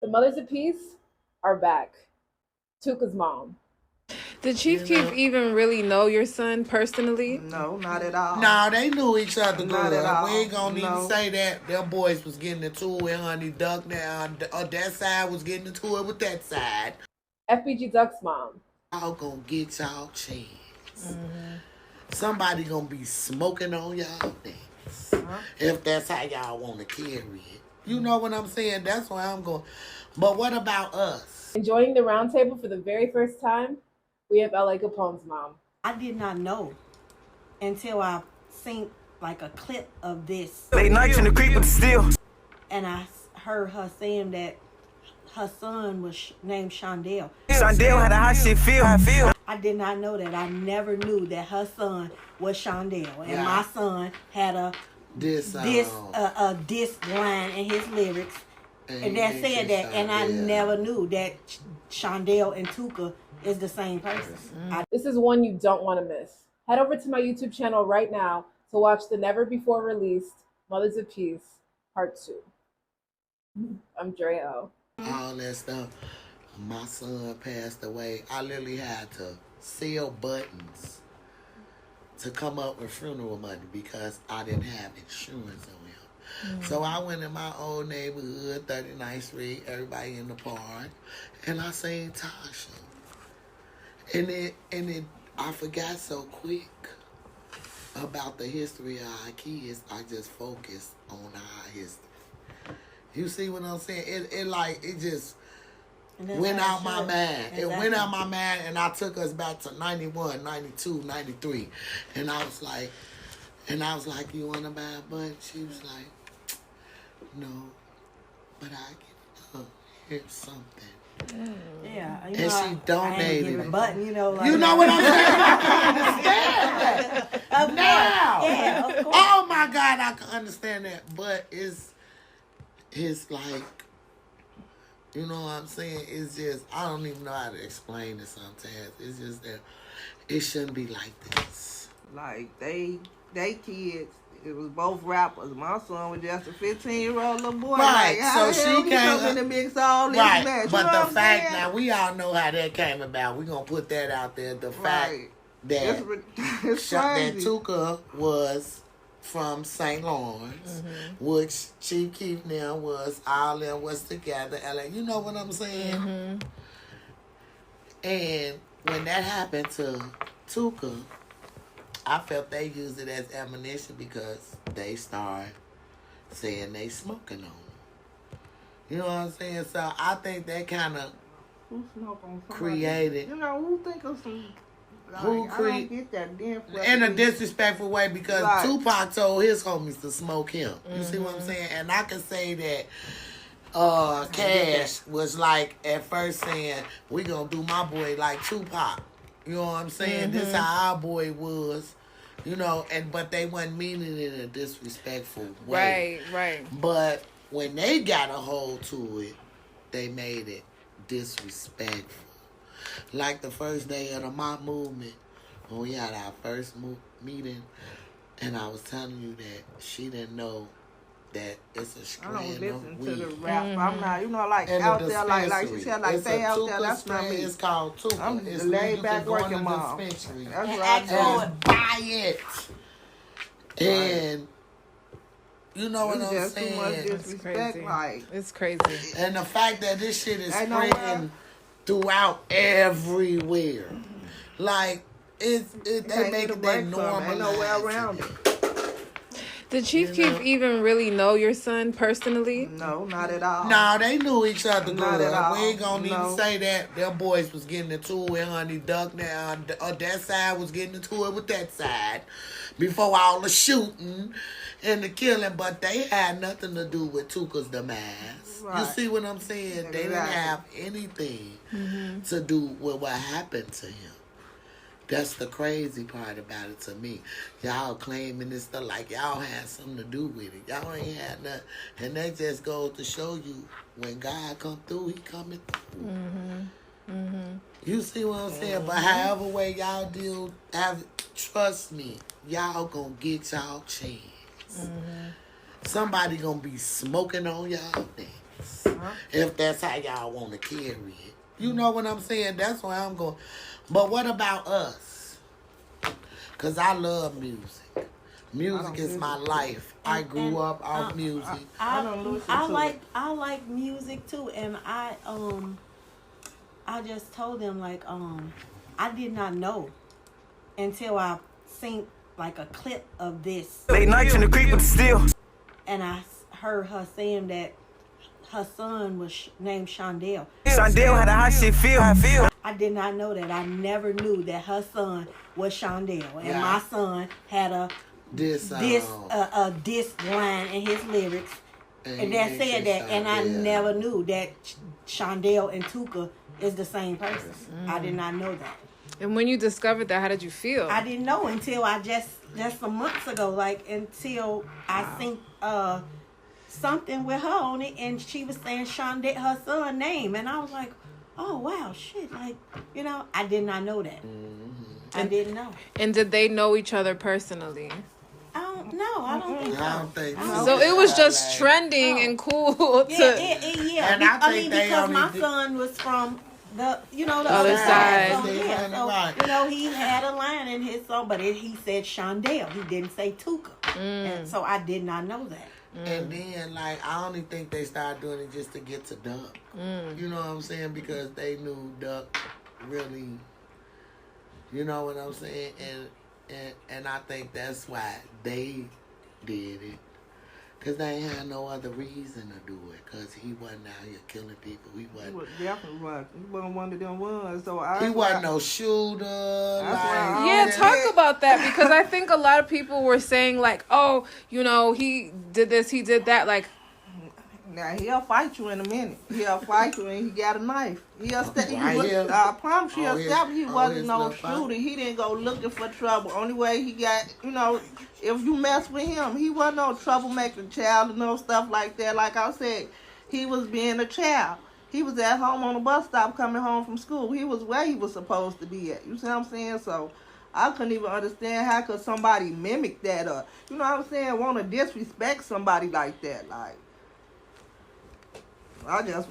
The Mothers of Peace are back. Tooka's mom. Did Chief Keef even really know your son personally? No, not at all. No, they knew each other good. Not at all. We ain't gonna No. even say that. Them boys was getting into it, honey. Duck down. That side was getting into it with that side. FBG Duck's mom. Y'all gonna get y'all chance. Somebody gonna be smoking on y'all things. If that's how y'all wanna carry it. You know what I'm saying? That's why I'm going. But what about us? Enjoying the round table for the very first time, we have LA Capone's mom. I did not know until I seen like a clip of this. Late nights in the creek with the steel. And I heard her saying that her son was named Shondell. Shondell had a hot shit feel. I did not know that. I never knew that her son was Shondell. And my son had a diss line in his lyrics. And that said that, and I never knew that Shondell and Tooka is the same person. This is one you don't want to miss. Head over to my YouTube channel right now to watch the never before released Mothers of Peace Part 2. I'm Drea. All that stuff. My son passed away. I literally had to sell buttons to come up with funeral money because I didn't have insurance on him. So I went in my old neighborhood, 39th Street, everybody in the park, and I sang Tasha. And I forgot so quick about the history of our kids. I just focused on our history. You see what I'm saying? It just went out my mind. Exactly. It went out my mind, and I took us back to 91, 92, 93. And I was like, you want to buy a bun? She was like, no, but I get here's something. Yeah, and she donated it. Button, you know what I'm saying? I can understand that. Now. Yeah, of course. Oh my God, I can understand that. But it's like, you know what I'm saying? It's just, I don't even know how to explain it sometimes. It's just that it shouldn't be like this. Like, they kids, it was both rappers. My son was just a 15-year-old little boy. Right, like, so she came in the mix all this right, mess. but the fact, now we all know how that came about. We're going to put that out there. The fact that Tooka was from St. Lawrence, which Chief Keef now was, all them was together, LA. You know what I'm saying? And when that happened to Tooka, I felt they used it as ammunition because they started saying they smoking on them. You know what I'm saying? So I think that kind of created. You know, who think of some... Like, I don't get that in a disrespectful way because Tupac told his homies to smoke him. You see what I'm saying? And I can say that Cash was like at first saying, we gonna do my boy like Tupac. You know what I'm saying? This how our boy was. You know, but they wasn't meaning it in a disrespectful way. Right. But when they got a hold to it, they made it disrespectful. Like the first day of the mob movement, when we had our first meeting, and I was telling you that she didn't know that it's a strand I don't listen of to weed. the rap. I'm not, you know, like out there, like she said, like stay out there. That's not me. It's called Tooka. I'm it's laid back working mom. That's what I do. Buy it. And you know what I'm saying? Too much disrespect, like it's crazy. And the fact that this shit is spreading throughout everywhere, like they make it that normal. Ain't nowhere around it. Did Chief Keef even really know your son personally? No, not at all. No, they knew each other good. Not at all. We ain't gonna even say that. Them dogs was getting into it, honey. Duck down. That side was getting into it with that side before all the shooting and the killing. But they had nothing to do with Tooka's demise. Right. You see what I'm saying? Exactly. They didn't have anything to do with what happened to him. That's the crazy part about it to me. Y'all claiming this stuff like y'all had something to do with it. Y'all ain't had nothing. And that just goes to show you when God come through, he coming through. You see what I'm saying? But however way y'all deal, trust me, y'all gonna get y'all chance. Somebody gonna be smoking on y'all things. us. If that's how y'all want to carry it. You know what I'm saying? That's where I'm going. But what about us? Because I love music. Music is my life. I grew up off music. I like music too, and I just told them like I did not know until I seen like a clip of this. Late nights in the creep with the steel. And I heard her saying that her son was named Shondell. Shondell had a hot shit feel. I did not know that. I never knew that her son was Shondell, and my son had a diss line in his lyrics, and that said that, and I never knew that Shondell and Tooka is the same person. I did not know that. And when you discovered that, how did you feel? I didn't know until I just some months ago, like until I seen something with her on it, and she was saying Shondell, her son name, and I was like, oh wow, shit, like, you know, I did not know that. I didn't know. And did they know each other personally? I don't know. I don't think so. I don't think so. So it was just trending and cool to... Yeah. And I mean, because my son was from the other side. So, you know, he had a line in his song, but he said Shondell. He didn't say Tooka. And so I did not know that. And then, like, I only think they started doing it just to get to Duck. You know what I'm saying? Because they knew Duck really, you know what I'm saying? And I think that's why they did it. Because they ain't had no other reason to do it. Because he wasn't out here killing people. He Definitely wasn't. He wasn't one of them ones. So he wasn't no shooter. Yeah, talk about that. Because I think a lot of people were saying, like, oh, you know, he did this, he did that. Like, now he'll fight you in a minute. He'll fight you and he got a knife. I promise you, he wasn't no shooter. He didn't go looking for trouble. Only way he got, you know, if you mess with him, he wasn't no troublemaking child and no stuff like that. Like I said, he was being a child. He was at home on the bus stop coming home from school. He was where he was supposed to be at. You see what I'm saying? So I couldn't even understand how could somebody mimic that or, you know what I'm saying, want to disrespect somebody like that. Like, I just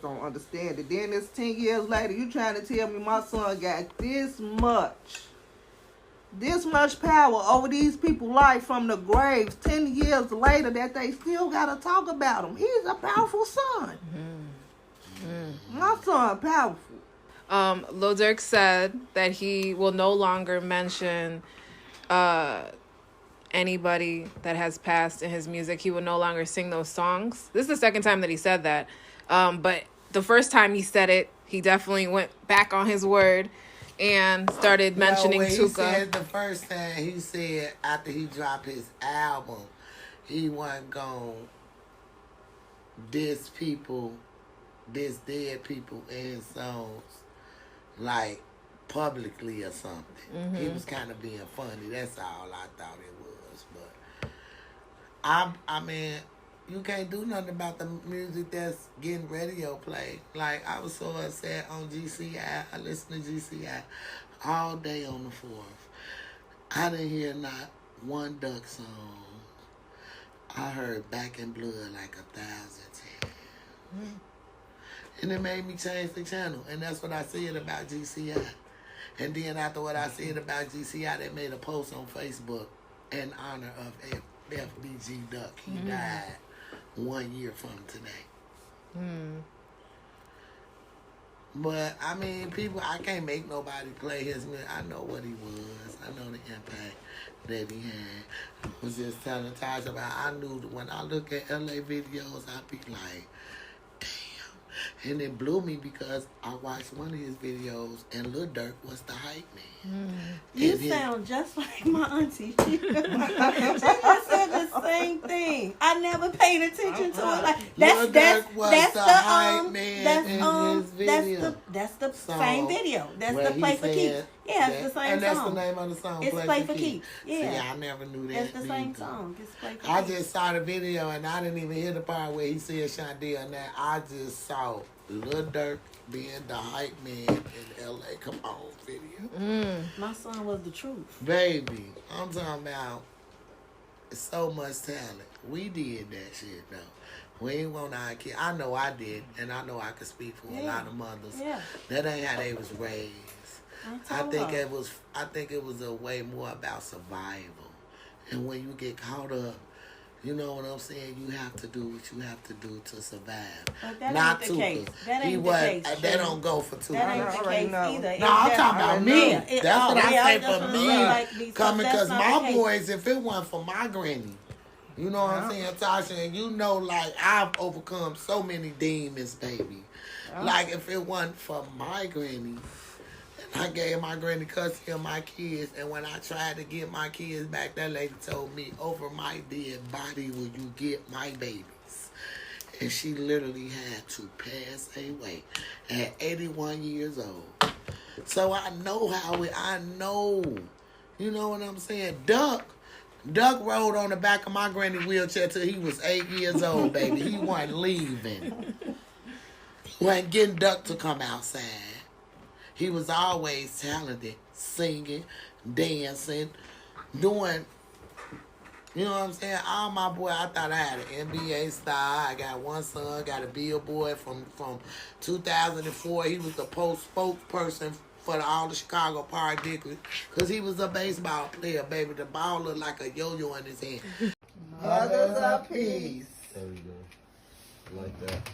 don't understand it. Then it's 10 years later, you trying to tell me my son got this much power over these people's life from the graves 10 years later that they still got to talk about him. He's a powerful son. My son powerful. Lil Durk said that he will no longer mention anybody that has passed in his music. He will no longer sing those songs. This is the second time that he said that. But the first time he said it, he definitely went back on his word and started mentioning Tooka. He said the first time, he said after he dropped his album, he wasn't going to diss dead people in his songs, like publicly or something. He was kind of being funny. That's all I thought it was. But I mean, you can't do nothing about the music that's getting radio play. Like, I was so upset on GCI. I listened to GCI all day on the 4th. I didn't hear not one Duck song. I heard Back in Blood like 1,000 times. And it made me change the channel. And that's what I said about GCI. And then after what I said about GCI, they made a post on Facebook in honor of FBG Duck. He died 1 year from today. But I mean, people, I can't make nobody play his music. I know what he was. I know the impact that he had. I was just telling Tasha about, I knew that when I look at LA videos, I be like, damn. And it blew me because I watched one of his videos and Lil Durk was the hype man. You sound just like my auntie. She just said the same thing. I never paid attention to it. Like that's the hype man in his video. That's the same video. That's the Play for Keeps. Yeah, it's the same song. And that's the name of the song. It's Play for Keeps. Yeah. See, I never knew that. It's the same song. It's Play for Keeps. I just saw the video and I didn't even hear the part where he said Shondell. And that I just saw Lil Durk being the hype man in LA Capone video. My son was the truth. Baby, I'm talking about so much talent. We did that shit, though. We ain't want our kids. I know I did, and I know I could speak for a lot of mothers. Yeah. That ain't how they was raised. I think it was a way more about survival. And when you get caught up, you know what I'm saying? You have to do what you have to do to survive. But that Not ain't the case. Tooka. That ain't the case. They don't go for Tooka. That ain't the case either. No, I'm talking about me. That's what I say for me. Because Because my boys, if it wasn't for my granny, you know what I'm saying, Tasha, and you know, like, I've overcome so many demons, baby. Like, if it wasn't for my granny, I gave my granny custody of my kids, and when I tried to get my kids back, that lady told me, over my dead body will you get my babies. And she literally had to pass away at 81 years old. So I know you know what I'm saying? Duck rode on the back of my granny wheelchair till he was 8 years old, baby. He wasn't leaving. Wasn't getting Duck to come outside. He was always talented, singing, dancing, doing, you know what I'm saying? All my boy, I thought I had an NBA star. I got one son, got a Billboard from 2004. He was the spokesperson for all the Chicago Park Dickers because he was a baseball player, baby. The ball looked like a yo-yo in his hand. Mothers of Peace. There we go. Like that.